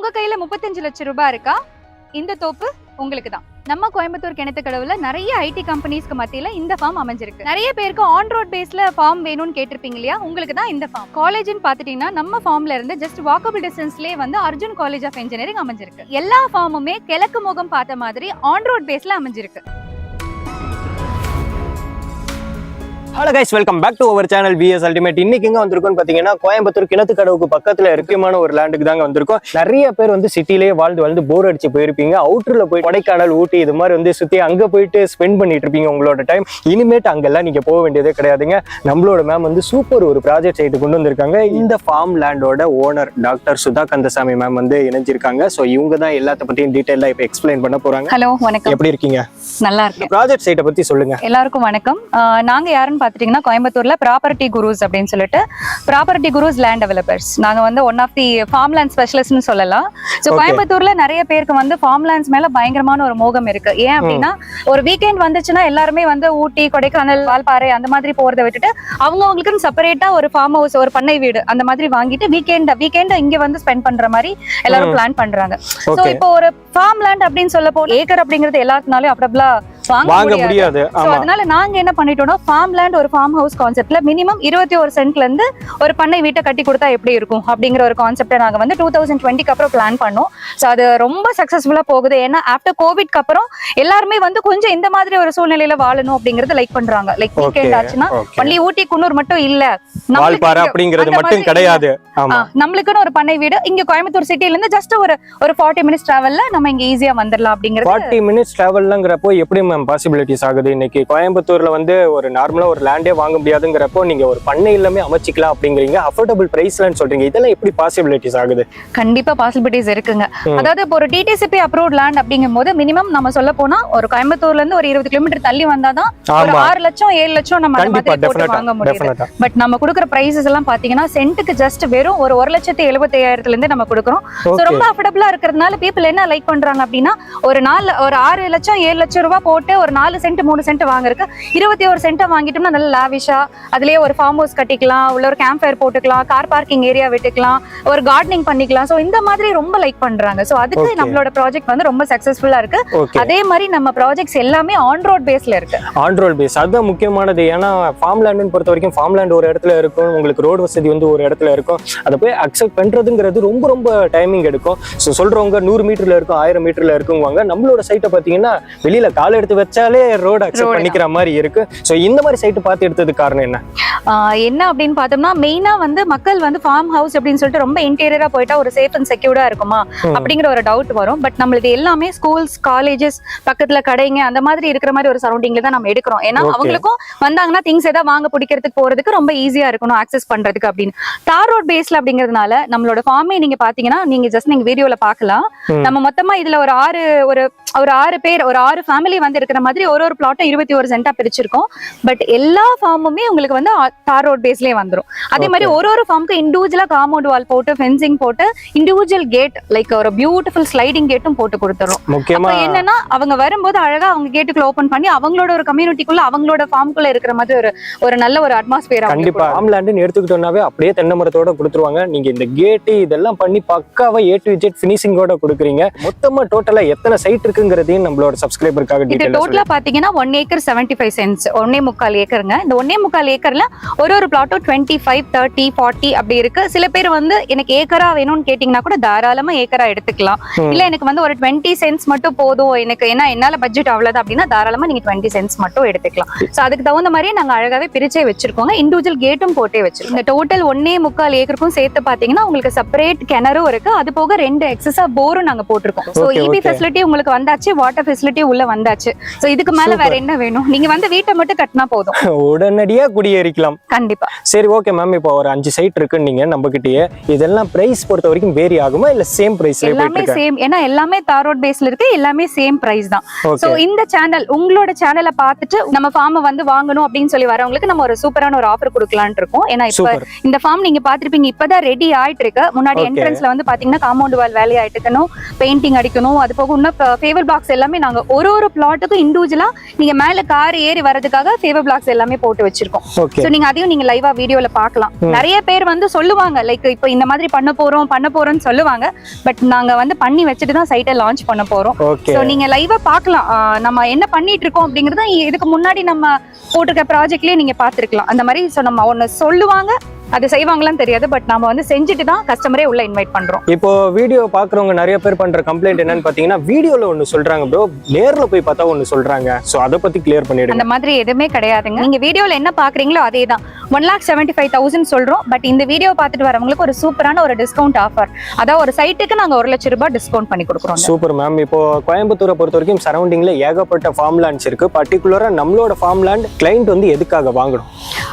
உங்க கையில 35 லட்சம் ரூபாய் இருக்கா? இந்த தோப்பு உங்களுக்கு தான். நம்ம கோயம்புத்தூர் கிணத்துக்கடவுல நிறைய ஐடி கம்பெனிஸ்க்கு மத்தியில இந்த ஃபார்ம் அமைஞ்சிருக்கு. நிறைய பேருக்கு ஆன் ரோட் பேஸ்ல ஃபார்ம் வேணும்னு கேட்டிருப்பீங்க இல்லையா? உங்களுக்கு தான் இந்த ஃபார்ம். காலேஜ்னு பாத்துட்டீங்கன்னா நம்ம ஃபார்ம்ல இருந்து ஜஸ்ட் வாக்கபிள் டிஸ்டன்ஸ்லயே வந்து அர்ஜுன் காலேஜ் ஆஃப் இன்ஜினியரிங் அமைஞ்சிருக்கு. எல்லா ஃபார்முமே கிழக்கு முகம் பார்த்த மாதிரி ஆன் ரோட் பேஸ்ல அமைஞ்சிருக்கு. Hello guys, welcome back to our channel VS ultimate. இன்னைக்கு எங்க வந்திருக்கோம்னு பாத்தீங்கன்னா கோயம்புத்தூர் கிணத்துக்கடவுக்கு பக்கத்துல முக்கியமான ஒரு லேண்டுக்கு தாங்க வந்திருக்கோம். நிறைய பேர் வந்து சிட்டிலேயே வாழ்ந்து போர் அடிச்சு போயிருப்பீங்க. அவுட்டர்ல போய் கொடைக்கானல், ஊட்டி இது மாதிரி வந்து சுத்தி அங்க போயிட்டு ஸ்பெண்ட் பண்ணிட்டு இருப்பீங்க உங்களோட டைம். இனிமேட்டு அங்கெல்லாம் நீங்க போக வேண்டியதே கிடையாதுங்க. நம்மளோட மேம் வந்து சூப்பர் ஒரு ப்ராஜெக்ட் சைட்டு கொண்டு வந்திருக்காங்க. இந்த ஃபார்ம் லேண்டோட owner doctor Sudha Kandasamy ma'am வந்து இணைஞ்சிருக்காங்க. ஸோ இவங்க தான் எல்லாத்த பத்தியும் டீட்டெயிலா இப்போ எக்ஸ்பிளைன் பண்ண போறாங்க. ஹலோ, வணக்கம். எப்படி இருக்கீங்க? நல்லா இருக்கு. ப்ராஜெக்ட் சைட்டை பத்தி சொல்லுங்க. எல்லாருக்கும் வணக்கம். நாங்க யாருன்னு பாத்துட்டீங்கன்னா கோயம்புத்தூர்ல ப்ராப்பர்ட்டி குருஸ் அப்படின்னு சொல்லிட்டு ப்ராப்பர்ட்டி குருஸ் லேண்ட் டெவலப்பர்ஸ். நாங்க வந்து one of the farm land ஸ்பெஷலிஸ்ட்னு சொல்லலாம். ஸோ கோயம்புத்தூர்ல நிறைய பேருக்கு வந்து ஃபார்ம் லேண்ட்ஸ் மேல பயங்கரமான ஒரு மோகம் இருக்கு. ஏன் அப்படின்னா ஒரு வீக்கெண்ட் வந்துச்சுன்னா எல்லாருமே வந்து ஊட்டி, கொடைக்கானல், வால்பாறை அந்த மாதிரி போறதை விட்டுட்டு அவங்களுக்கு செப்பரேட்டா ஒரு ஃபார்ம் ஹவுஸ், ஒரு பண்ணை வீடு அந்த மாதிரி வாங்கிட்டு வீக்கெண்ட் இங்க வந்து ஸ்பெண்ட் பண்ற மாதிரி எல்லாரும் பிளான் பண்றாங்க. ஸோ இப்போ ஒரு ஃபார்ம் லேண்ட் அப்படின்னு சொல்ல போது ஏக்கர் அப்படிங்கிறது எல்லாத்துனாலும் அப்டபிளா வாங்க முடியாது. அதனால நாங்க என்ன பண்ணிட்டோம்னா ஃபார்ம் லேண்ட் ஒரு ஃபார்ம் ஹவுஸ் கான்செப்ட்ல மினிமம் 21 சென்ட்ல இருந்து ஒரு பண்ணை வீட்டை கட்டி கொடுத்தா எப்படி இருக்கும் அப்படிங்கிற ஒரு கான்செப்டை நாங்க வந்து 2020க்கு அப்புறம் பிளான் பண்ணோம். ஸோ அது ரொம்ப சக்சஸ்ஃபுல்லா போகுது. ஏன்னா ஆஃப்டர் கோவிட்க்கு அப்புறம் எல்லாருமே வந்து கொஞ்சம் இந்த மாதிரி ஒரு சூழ்நிலையில வாழணும் அப்படிங்கறது லைக் பண்றாங்க. லைக் வீக்கெண்ட் ஆச்சுன்னா ஒன்லி ஊட்டி, குன்னூர் மட்டும் இல்ல, அப்படிங்கிறது மட்டும் கிடையாது. நம்மளுக்குன்னு ஒரு பண்ணை வீடு இங்க கோயம்புத்தூர் சிட்டில இருந்து ஜஸ்ட் ஒரு 40 மினிட்ஸ் டிராவல்ல நம்ம இங்க ஈஸியா வந்துடலாம். அப்படிங்கிறது 40 மினிட்ஸ் டிராவல்லங்கிறப்போ எப்படி பாசிபிலிட்டிஸ் ஆகுது? இன்னைக்கு கோயம்புத்தூர்ல வந்து ஒரு நார்மலா ஒரு லேண்டே வாங்க முடியாதுங்கிறப்போ நீங்க ஒரு பண்ணை எல்லாமே அமைச்சிக்கலாம் அப்படிங்கிறீங்க. அஃபோர்டபுள் பிரைஸ்லன்னு சொல்றீங்க. இதெல்லாம் எப்படி பாசிபிலிட்டிஸ் ஆகுது? கண்டிப்பா பாசிபிலிட்டிஸ் இருக்குங்க. அதாவது இப்போ ஒரு டிடிசிபி அப்ரூவ்ட் லேண்ட் அப்படிங்கும் போது மினிமம் நம்ம சொல்ல போனா ஒரு கோயம்புத்தூர்ல இருந்து ஒரு 20 கிலோமீட்டர் தள்ளி வந்தாதான் ஒரு 6 லட்சம் 7 லட்சம் நம்ம வாங்க முடியும். பட் நம்ம கொடுக்குற பிரைசஸ் எல்லாம் பாத்தீங்கன்னா சென்ட்டுக்கு ஜஸ்ட் வெறும் ஒரு 1,75,000 இருந்து நம்ம கொடுக்குறோம். ரொம்ப அஃபோர்டபுளா இருக்கிறதுனால பீப்புள் என்ன லைக் பண்றாங்க அப்படின்னா ஒரு 6 லட்சம் 7 லட்சம் ரூபாய் போட்டு ஒரு 4 சென்ட் 3 சென்ட் வாங்குறதுக்கு 21 சென்ட் வாங்கிட்டோம்னா நல்ல லாவிஷா அதுலயே ஒரு ஃபார்ம் ஹவுஸ் கட்டிக்கலாம், உள்ள ஒரு கேம்ப் ஃபயர் போட்டுக்கலாம், கார் பார்க்கிங் ஏரியா விட்டுக்கலாம், ஒரு கார்டனிங் பண்ணிக்கலாம். சோ இந்த மாதிரி ரொம்ப லைக் பண்றாங்க. சோ அதுக்கு நம்மளோட ப்ராஜெக்ட் வந்து ரொம்ப சக்சஸ்ஃபுல்லா இருக்கு. அதே மாதிரி நம்ம ப்ராஜெக்ட்ஸ் எல்லாமே ஆன் ரோட் பேஸ்ல இருக்கு. ஆன் ரோட் பேஸ் அதுதான் முக்கியமானது. ஏன்னா ஃபார்ம் லேண்ட்னு பொறுத்த வரைக்கும் ஃபார்ம் லேண்ட் ஒரு இடத்துல இருக்கும், உங்களுக்கு ரோடு வசதி வந்து ஒரு இடத்துல இருக்கும். அதை போய் அக்செப்ட் பண்றதுங்கிறது ரொம்ப ரொம்ப டைமிங் எடுக்கும். ஸோ சொல்றவங்க 100 மீட்டர்ல இருக்கும், 1000 மீட்டர்ல இருக்குவாங்க. நம்மளோட சைட்டை பார்த்தீங்கன்னா வெளியில கால் எடுத்து வச்சாலே ரோடு அக்செப்ட் பண்ணிக்கிற மாதிரி இருக்கு. சோ இந்த மாதிரி சைட் பார்த்து எடுத்ததுக்கு காரணம் என்ன அப்படின்னு பார்த்தோம்னா மெயினா வந்து மக்கள் வந்து ஃபார்ம் ஹவுஸ் அப்படின்னு சொல்லிட்டு ரொம்ப இன்டீரியரா போயிட்டா ஒரு சேஃப் அண்ட் செக்யூர்டா இருக்குமா அப்படிங்கிற ஒரு டவுட் வரும். பட் நம்மளுக்கு எல்லாமே ஸ்கூல்ஸ், காலேஜஸ் பக்கத்துல கடைங்க அந்த மாதிரி இருக்கிற மாதிரி ஒரு சரௌண்டிங்ல தான் நம்ம எடுக்கிறோம். ஏன்னா அவங்களுக்கும் வந்தாங்கன்னா திங்ஸ் ஏதாவது வாங்க பிடிக்கிறதுக்கு போறதுக்கு ரொம்ப ஈஸியா இருக்கணும் ஆக்சஸ் பண்றதுக்கு அப்படின்னு. தார் ரோட் பேஸ்ல அப்படிங்கிறதுனால நம்மளோட ஃபார்மே நீங்க பாத்தீங்கன்னா நீங்க வீடியோல பாக்கலாம். நம்ம மொத்தமா இதுல ஒரு 6 பேர், ஒரு 6 ஃபேமிலி வந்து இருக்கிற மாதிரி ஒரு பிளாட்டை 21 சென்டா பிரிச்சிருக்கோம். பட் எல்லா ஃபார்முமே உங்களுக்கு வந்து தார் ரோட் பேஸ்லயே வந்துரும். அதே மாதிரி ஒரு ஃபார்முக்கு இண்டிவிஜுவலா காம்பவுண்ட் வால் போட்டு, ஃபென்சிங் போட்டு, இண்டிவிஜுவல் கேட் லைக் ஒரு பியூட்டிஃபுல் ஸ்லைடிங் கேட்டும் போட்டு கொடுத்துரும். என்னன்னா அவங்க வரும்போது அழகா அவங்க கேட்டுக்குள்ள ஓபன் பண்ணி அவங்களோட ஒரு கம்யூனிட்டிக்குள்ள, அவங்களோட ஃபார்முக்குள்ள இருக்கிற மாதிரி ஒரு நல்ல ஒரு அட்மாஸ்பியர். கண்டிப்பா ஃபார்ம் லேண்ட்னு எடுத்துக்கிட்டோம்னாவே அப்படியே தென்னை மரத்தோட கொடுத்துருவாங்க. நீங்க இந்த கேட் இதெல்லாம் பண்ணி பக்காவா A to Z ஃபினிஷிங்கோட கொடுக்குறீங்க. மொத்தமா டோட்டலா எத்தனை சைட் இருக்குங்கிறதையும் நம்மளோட சப்ஸ்கிரைபருக்காக டீடைல்ஸ் டோட்டலா பாத்தீங்கன்னா 1 acre 75 cents, 1.25 ஏக்கருங்க. இந்த 1.25 ஏக்கர்ல ஒரு பிளாட்டும் 25, 30, 40 அப்படி இருக்கு. சில பேர் வந்து எனக்கு ஏக்கரா வேணும்னு கேட்டீங்கன்னா கூட தாராளமா ஏக்கரா எடுத்துக்கலாம். இல்ல எனக்கு வந்து ஒரு 20 cents மட்டும் போதும் எனக்கு, ஏன்னா என்னால பட்ஜெட் அவ்வளவுதான் அப்படின்னா தாராளமா நீங்க 20 cents மட்டும் எடுத்துக்கலாம். சோ அதுக்கு தகுந்த மாதிரியே நாங்க அழகாவே பிரிச்சே வச்சிருக்கோங்க. இண்டிவிஜுவல் கேட்டும் போட்டே வச்சிருக்கோம். இந்த டோட்டல் 1.25 ஏக்கருக்கும் சேர்த்து பாத்தீங்கன்னா உங்களுக்கு செப்பரேட் கிணறும் இருக்கு. அது போக 2 எக்ஸஸா போரும் நாங்க போட்டிருக்கோம். சோ EB ஃபெசிலிட்டி உங்களுக்கு வந்தாச்சு, வாட்டர் ஃபெசிலிட்டி உள்ள வந்தாச்சு. சோ இதுக்கு மேல வேற என்ன வேணும்? நீங்க வந்து வீட்டை மட்டும் கட்டினா போதும், உடனடியா குடியேறிக்கலாம். கண்டிப்பா. சரி, ஓகே மேம். இப்போ ஒரு 5 சைட் இருக்குன்னு நீங்க நம்ம கிட்டயே, இதெல்லாம் பிரைஸ் பொறுத்த வரைக்கும் வேரி ஆகுமா இல்ல சேம் பிரைஸ்ல? எல்லாமே சேம். ஏன்னா எல்லாமே தார் ரோட் பேஸ்ல இருக்கு, எல்லாமே சேம் பிரைஸ் தான். சோ இந்த சேனல், உங்களோட சேனலை பார்த்துட்டு நம்ம ஃபார்ம் வந்து வாங்கணும் அப்படின்னு சொல்லி வரவங்களுக்கு நம்ம ஒரு சூப்பரான ஒரு ஆஃபர் கொடுக்கலாம்னு இருக்கோம். ஏன்னா இப்ப இந்த ஃபார்ம் நீங்க பாத்திருப்பீங்க, இப்பதான் ரெடி ஆயிட்டு இருக்கு. முன்னாடி என்ட்ரன்ஸ்ல வந்து பாத்தீங்கன்னா காம்பவுண்ட் வால் வேலையா இருக்கணும், பெயிண்டிங் அடிக்கணும், அது போக இன்னும் ஃபேவர் பாக்ஸ் எல்லாமே நாங்க ஒரு பிளாட்டுக்கு எல்லாத்துக்கும் இண்டிவிஜுவலா நீங்க மேல கார் ஏறி வரதுக்காக ஃபேவர் பிளாக்ஸ் எல்லாமே போட்டு வச்சிருக்கோம். ஓகே சோ நீங்க அதையும் நீங்க லைவா வீடியோல பார்க்கலாம். நிறைய பேர் வந்து சொல்லுவாங்க லைக் இப்போ இந்த மாதிரி பண்ண போறோம்னு சொல்லுவாங்க. பட் நாங்க வந்து பண்ணி வச்சுட்டு தான் சைட்டை லான்ச் பண்ண போறோம். ஓகே சோ நீங்க லைவா பார்க்கலாம் நம்ம என்ன பண்ணிட்டு இருக்கோம் அப்படிங்கறத இதுக்கு முன்னாடி நம்ம போட்டிருக்க ப்ராஜெக்ட்லயே நீங்க பாத்துருக்கலாம். அந்த மாதிரி சோ நம்ம ஒன்னு சொல்லுவாங்க அது செய்வாங்களான்னு தெரியாது. பட் நம்ம வந்து செஞ்சுட்டு தான் கஸ்டமரே உள்ள இன்வைட் பண்றோம். இப்போ வீடியோ பாக்குறவங்க நிறைய பேர் பண்ற கம்ப்ளைண்ட் என்னன்னு பாத்தீங்கன்னா வீடியோல ஒன்னு சொல்றாங்க ப்ரோ, நேர்ல போய் பார்த்தா ஒன்னு சொல்றாங்க. சோ அத பத்தி கிளியர் பண்ணிடுங்க. அந்த மாதிரி எதுவுமே கிடையாதுங்க. நீங்க வீடியோல என்ன பாக்குறீங்களோ அதே தான். 1,75,000 சொல்றோம். பட் இந்த வீடியோ பார்த்துட்டு வரவங்களுக்கு ஒரு சூப்பரான ஒரு டிஸ்கவுண்ட் ஆஃபர், அதாவது ஒரு சைட்டுக்கு நாங்க 1,00,000 ரூபாய் டிஸ்கவுண்ட் பண்ணி கொடுக்குறோம். Super ma'am. இப்போ கோயம்புத்தூரை பொறுத்த வரைக்கும் சரௌண்டிங்ல ஏகப்பட்ட ஃபார்ம் லேண்ட்ஸ் இருக்கு. பர்டிகுலரா நம்மளோட ஃபார்ம் லேண்ட் கிளைண்ட் வந்து எதுக்காக வாங்கணும்?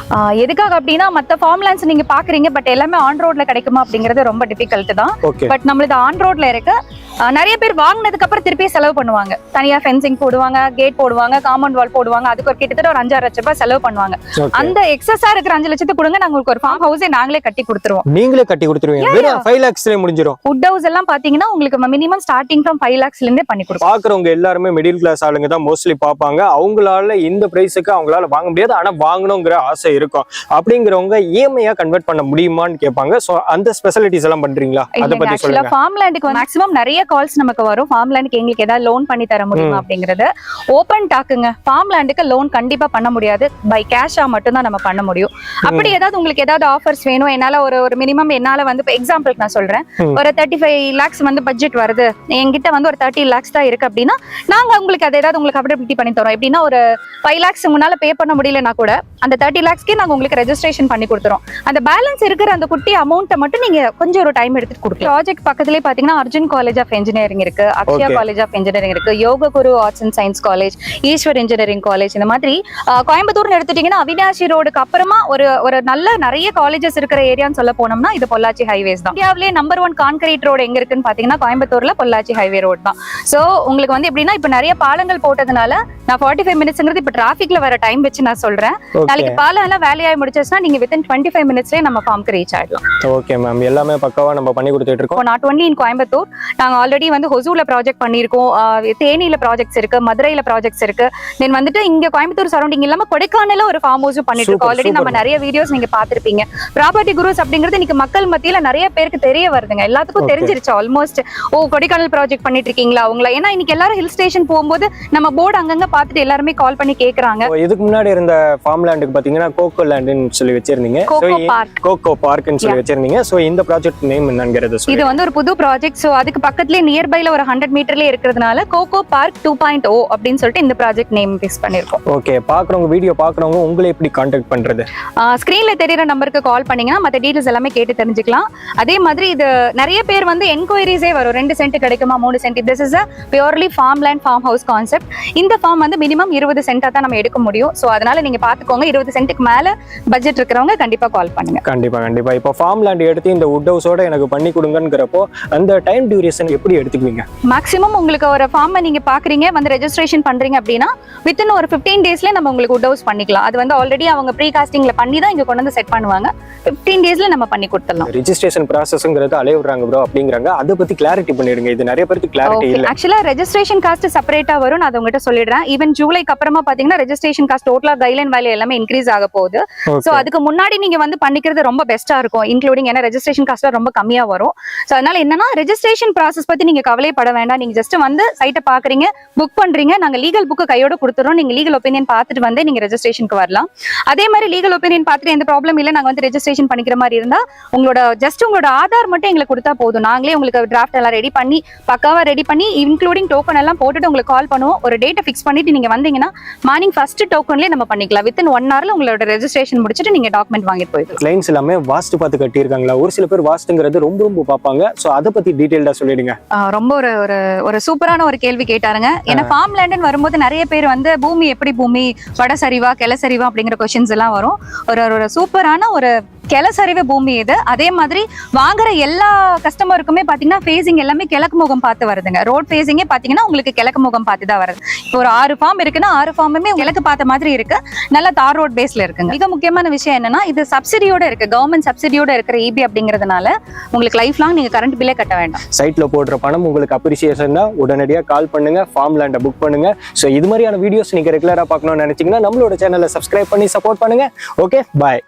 எதுக்காக அப்படின்னா மத்த ஃபார்ம் லேண்ட்ஸ் நீங்க பாக்குறீங்க பட் எல்லாமே ஆன் ரோட்ல கிடைக்குமா அப்படிங்கறது ரொம்ப டிஃபிகல்ட் தான். பட் நம்மளது ஆன் ரோட்ல இருக்கு. நிறைய பேர் வாங்கினதுக்கு அப்புறம் திருப்பி செலவு பண்ணுவாங்க. தனியா ஃபென்சிங் போடுவாங்க, கேட் போடுவாங்க, காம்பவுண்ட் வால் போடுவாங்க. அதுக்கு ஒரு கிட்டத்தட்ட ஒரு 5-6 லட்சம் ரூபாய் செலவு பண்ணுவாங்க. அந்த எக்ஸஸா இருக்கிற 5 லட்சத்துக்கு கொடுங்க, நாங்க உங்களுக்கு ஒரு ஃபார்ம் ஹவுஸே நாங்களே கட்டி கொடுத்துருவோம். நீங்களே கட்டி கொடுத்துருவீங்க? வெறும் 5 lakhsலயே முடிஞ்சிரும். வுட் ஹவுஸ் எல்லாம் பாத்தீங்கன்னா உங்களுக்கு மினிமம் ஸ்டார்டிங் ஃப்ரம் 5 lakhsல இருந்தே பண்ணி கொடுப்போம். பாக்குறவங்க எல்லாருமே மிடில் கிளாஸ் ஆளுங்க தான் மோஸ்ட்லி பாப்பாங்க. அவங்களால இந்த பிரைஸுக்கு அவங்களால வாங்க முடியாது, ஆனா வாங்கணுங்கிற ஆசை இருக்கும். அப்படிங்கிறவங்க இஎம்ஐயா கன்வெர்ட் பண்ண முடியுமான்னு கேட்பாங்க. சோ அந்த ஸ்பெஷாலிட்டிஸ் எல்லாம் பண்றீங்களா? அத பத்தி சொல்லுங்க. ஃபார்ம் லேண்டுக்கு மேக்ஸிமம் நிறைய கால்ஸ் நமக்கு வரும். ஃபார்ம் லேண்டுக்கு எங்களுக்கு ஏதாவது லோன் பண்ணி தர முடியுமா அப்படிங்கறது ஓபன் டாக்குங்க. ஃபார்ம் லேண்டுக்கு லோன் கண்டிப்பா பண்ண முடியாது. பை கேஷா மட்டும் தான் நம்ம பண்ண முடியும். அப்படி ஏதாவது உங்களுக்கு ஏதாவது ஆஃபர்ஸ் வேணும், என்னால ஒரு மினிமம் என்னால வந்து எக்ஸாம்பிளுக்கு நான் சொல்றேன், ஒரு 35 lakhs வந்து பட்ஜெட் வருது, என்கிட்ட வந்து ஒரு 30 lakhs தான் இருக்கு அப்படின்னா நாங்க உங்களுக்கு அதை ஏதாவது உங்களுக்கு அப்டேட் பண்ணி தரோம். எப்படின்னா ஒரு 5 lakhs முன்னால பே பண்ண முடியலன்னா கூட அந்த 30 lakhsக்கே நாங்க உங்களுக்கு ரெஜிஸ்ட்ரேஷன் பண்ணி கொடுத்துறோம். அந்த பேலன்ஸ் இருக்கிற அந்த குட்டி அமௌண்ட்டை மட்டும் நீங்க கொஞ்சம் ஒரு டைம் எடுத்துட்டு கொடுக்கலாம். ப்ராஜெக்ட் பக்கத்துலேயே பாத்தீங்கன்னா அர்ஜுன் காலேஜ் ஆஃப் இன்ஜினியரிங் இருக்கு, அக்ஷயா காலேஜ் ஆஃப் இன்ஜினியரிங் இருக்கு, Yoga Guru arts and science college, Eswar engineering college. இந்த மாதிரி கோயம்புத்தூர்னு எடுத்துட்டீங்கன்னா அவினாஷி ரோடுக்கு அப்புறமா ஒரு நல்ல நிறைய காலேஜஸ் இருக்கிற ஏரியான்னு சொல்ல போனோம்னா இது பொள்ளாச்சி ஹைவேஸ் தான். இந்தியாவிலேயே நம்பர் 1 கான்கிரீட் ரோடு எங்க இருக்குன்னு பாத்தீங்கன்னா கோயம்புத்தூர்ல பொள்ளாச்சி ஹைவே ரோடு தான். சோ உங்களுக்கு வந்து எப்படின்னா இப்ப நிறைய பாலங்கள் போட்டதுனால நான் 45 மினிட்ஸ்ங்கிறது இப்ப டிராபிக்ல வர டைம் வச்சு நான் சொல்றேன். நாளைக்கு பாலம் எல்லாம் வேலையாய் முடிச்சிச்சுன்னா நீங்க வித்தின் 25 மினிட்ஸ்லயே நம்ம ஃபார்ம்க்கு ரீச் ஆயிடலாம். ஓகே மேம், எல்லாமே பக்காவா நம்ம பண்ணி கொடுத்துட்டு இருக்கோம். நாட் ஒன்லி இன் கோயம்புத்தூர், நாங்க ஆல்ரெடி வந்து ஹொசூர்ல ப்ராஜெக்ட் பண்ணிருக்கோம், தேனியில ப்ராஜெக்ட்ஸ் இருக்கு, மதுரையில ப்ராஜெக்ட்ஸ் இருக்கு. தென் வந்துட்டு இங்க கோயம்புத்தூர் சரௌண்டிங் இல்லாம கொடைக்கானல ஒரு ஃபார்ம் ஹவுஸ் பண்ணிட்டு இருக்கோம். ஆல்ரெடி நம்ம நிறைய வீடியோஸ் நீங்க பாத்திருப்பீங்க. ப்ராப்பர்ட்டி குரூஸ் அப்படிங்கிறது இன்னைக்கு மக்கள் மத்தியில நிறைய பேருக்கு தெரிய வருதுங்க. எல்லாத்துக்கும் தெரிஞ்சிருச்சு ஆல்மோஸ்ட். கொடைக்கானல் ப்ராஜெக்ட் பண்ணிட்டு இருக்கீங்களா அவங்கள? ஏன்னா இன்னைக்கு எல்லாரும் ஹில் ஸ்டேஷன் போகும்போது நம்ம போர்டு அங்கங்க பாத்துட்டு எல்லாருமே கால் பண்ணி கேக்குறாங்க. இதுக்கு முன்னாடி இருந்த ஃபார்ம் லேண்டுக்கு பாத்தீங்கன்னா கோகோ லேண்ட்னு சொல்லி வச்சிருந்தீங்க, கோகோ பார்க்னு சொல்லி வச்சிருந்தீங்க. சோ இந்த ப்ராஜெக்ட் நேம் என்னங்கறது சொல்லுங்க. இது வந்து ஒரு புது ப்ராஜெக்ட். சோ அதுக்கு பக்கத்துலயே நியர்பைல ஒரு 100 மீட்டர்லயே இருக்கிறதுனால கோகோ பார்க் 2.0 அப்படின்னு சொல்லிட்டு இந்த ப்ராஜெக்ட் நேம் ஃபிக்ஸ் பண்ணிருக்கோம். ஓகே, பாக்குறவங்க வீடியோ பாக்குறவங்க உங்களை எப்படி கான்டாக்ட் பண்றது? ஸ்கிரீன்ல தெரியற நம்பருக்கு கால் பண்ணீங்கன்னா மத்த டீடைல்ஸ் எல்லாமே கேட்டு தெரிஞ்சுக்கலாம். அதே மாதிரி இது நிறைய பேர் வந்து என்கொயரிஸே வரும், 2 சென்ட் கிடைக்குமா 3 cent. This is a purely farmland farm house concept. இந்த ஃபார்ம் வந்து மினிமம் 20 சென்ட்டா தான் நம்ம எடுக்க முடியும். சோ அதனால நீங்க பாத்துக்கோங்க, 20 சென்ட்டுக்கு மேல பட்ஜெட் இருக்கிறவங்க கண்டிப்பா கால் பண்ணுங்க. கண்டிப்பா இப்போ ஃபார்ம் லேண்ட் எடுத்து இந்த வுட் ஹவுஸோட எனக்கு பண்ணி கொடுங்கங்கறப்போ அந்த டைம் டியூரேஷன் எப்படி எடுத்துக்குவீங்க? மேக்ஸிமம் உங்களுக்கு ஒரு ஃபார்ம் நீங்க பாக்குறீங்க வந்து ரெஜிஸ்ட்ரேஷன் பண்றீங்க அப்படின்னா வித்தின் ஒரு 15 டேஸ்ல நம்ம உங்களுக்கு வுட் ஹவுஸ் பண்ணிக்கலாம். அது வந்து ஆல்ரெடி அவங்க ப்ரீ காஸ்டிங்ல பண்ணி தான் இங்க கொண்டு வந்து செட் பண்ணுவாங்க. 15 டேஸ்ல நம்ம பண்ணி கொடுத்துடலாம். ரெஜிஸ்ட்ரேஷன் ப்ராசஸ்ங்கிறது அலைவுறாங்க ப்ரோ அப்படிங்கறாங்க, அத பத்தி கிளாரிட்டி பண்ணிடுங்க. இது நிறைய பேருக்கு கிளாரிட்டி இல்ல. ஆக்சுவலா ரெஜிஸ்ட்ரேஷன் காஸ்ட் செப்பரேட்டா வரும், நான் உங்ககிட்ட சொல்லிடுறேன். ஈவன் ஜூலைக்கு அப்புறமா பாத்தீங்கன்னா ரெஜிஸ்ட்ரேஷன் காஸ்ட் டோட்டலா கைட்லைன் வேல்யூ எல்லாமே இன்க்ரீஸ் ஆக போகுது. சோ அதுக்கு முன்னாடி நீங்க வந்து பண்ணிக்கிறது ரொம்ப பெஸ்டா இருக்கும், இன்க்ளூடிங் ஏன்னா ரெஜிஸ்ட்ரேஷன் காஸ்ட் ரொம்ப கம்மியா வரும். சோ அதனால என்னன்னா ரெஜிஸ்ட்ரேஷன் ப்ராசஸ் பத்தி நீங்க கவலைப்பட வேண்டாம். நீங்க ஜஸ்ட் வந்து சைட்டை பாக்குறீங்க, புக் பண்றீங்க, நாங்க லீகல் புக் கையோட கொடுத்துறோம். நீங்க லீகல் ஒப்பீனியன் பார்த்துட்டு வந்து நீங்க ரெஜிஸ்ட்ரேஷனுக்கு வரலாம். அதே மாதிரி லீகல் ஒப்பீனியன் பார்த்துட்டு எந்த ப்ராப்ளம் இல்ல, நாங்க வந்து ரெஜிஸ்ட்ரேஷன் பண்ணிக்கிற மாதிரி இருந்தா உங்களோட ஆதார் மட்டும் எங்களுக்கு கொடுத்தா போதும். நாங்களே உங்களுக்கு டிராஃப்ட் எல்லாம் ரெடி பண்ணி பக்காவா ரெடி பண்ணி இன்க்ளூடிங் டோக்கன் எல்லாம் போட்டுட்டு உங்களுக்கு கால் பண்ணுவோம். ஒரு டேட்டை ஃபிக்ஸ் பண்ணிட்டு நீங்க வந்தீங்கன்னா மார்னிங் ஃபர்ஸ்ட் டோக்கன்லயே நம்ம பண்ணிக்கலாம். வித்தின் 1 ஹவர்ல உங்களோட ரெஜிஸ்ட்ரேஷன் முடிச்சிட்டு நீங்க டாக்குமெண்ட் வாங்கிட்டு போயிடலாம். கிளைண்ட்ஸ் எல்லாமே வாஸ்து பார்த்து கட்டி இருக்காங்களா? ஒரு சில பேர் வாஸ்துங்கிறது ரொம்ப பாப்பாங்க. சோ அத பத்தி டீடைலா சொல்லிடுங்க. ரொம்ப ஒரு சூப்பரான ஒரு கேள்வி கேட்டாருங்க. ஏன்னா ஃபார்ம் லேண்ட்னு வரும்போது நிறைய பேர் வந்து பூமி எப்படி பூமி வட சரிவா கிள சரிவா அப்படிங்கிற क्वेश्चंस எல்லாம் வரும். ஒரு சூப்பரான ஒரு கிளசரிவு பூமி இது. அதே மாதிரி வாங்குற எல்லா கஸ்டமருக்குமே பாத்தீங்கன்னா ஃபேசிங் எல்லாமே கிழக்கு முகம் பார்த்து வருதுங்க. ரோட் ஃபேசிங்கே பாத்தீங்கன்னா உங்களுக்கு கிழக்கு முகம் பார்த்து தான் வருது. இப்போ ஒரு 6 ஃபார்ம் இருக்குன்னா 6 ஃபார்முமே கிழக்கு பார்த்த மாதிரி இருக்கு. நல்ல தார் ரோட் பேஸ்ல இருக்குங்க. மிக முக்கியமான விஷயம் என்னன்னா இது சப்சிடியோட இருக்கு. கவர்மெண்ட் சப்சிடியோட இருக்கிற EB அப்படிங்கிறதுனால உங்களுக்கு லைஃப் லாங் நீங்க கரண்ட் பில்லே கட்ட வேண்டாம். சைட்ல போடுற பணம் உங்களுக்கு அப்ரிசியேஷன் தான். உடனடியாக கால் பண்ணுங்க, ஃபார்ம் லேண்டை புக் பண்ணுங்க. ஸோ இது மாதிரியான வீடியோஸ் நீங்க ரெகுலரா பார்க்கணும்னு நினைச்சீங்கன்னா நம்மளோட சேனலை சப்ஸ்கிரைப் பண்ணி சப்போர்ட் பண்ணுங்க. ஓகே, பாய்.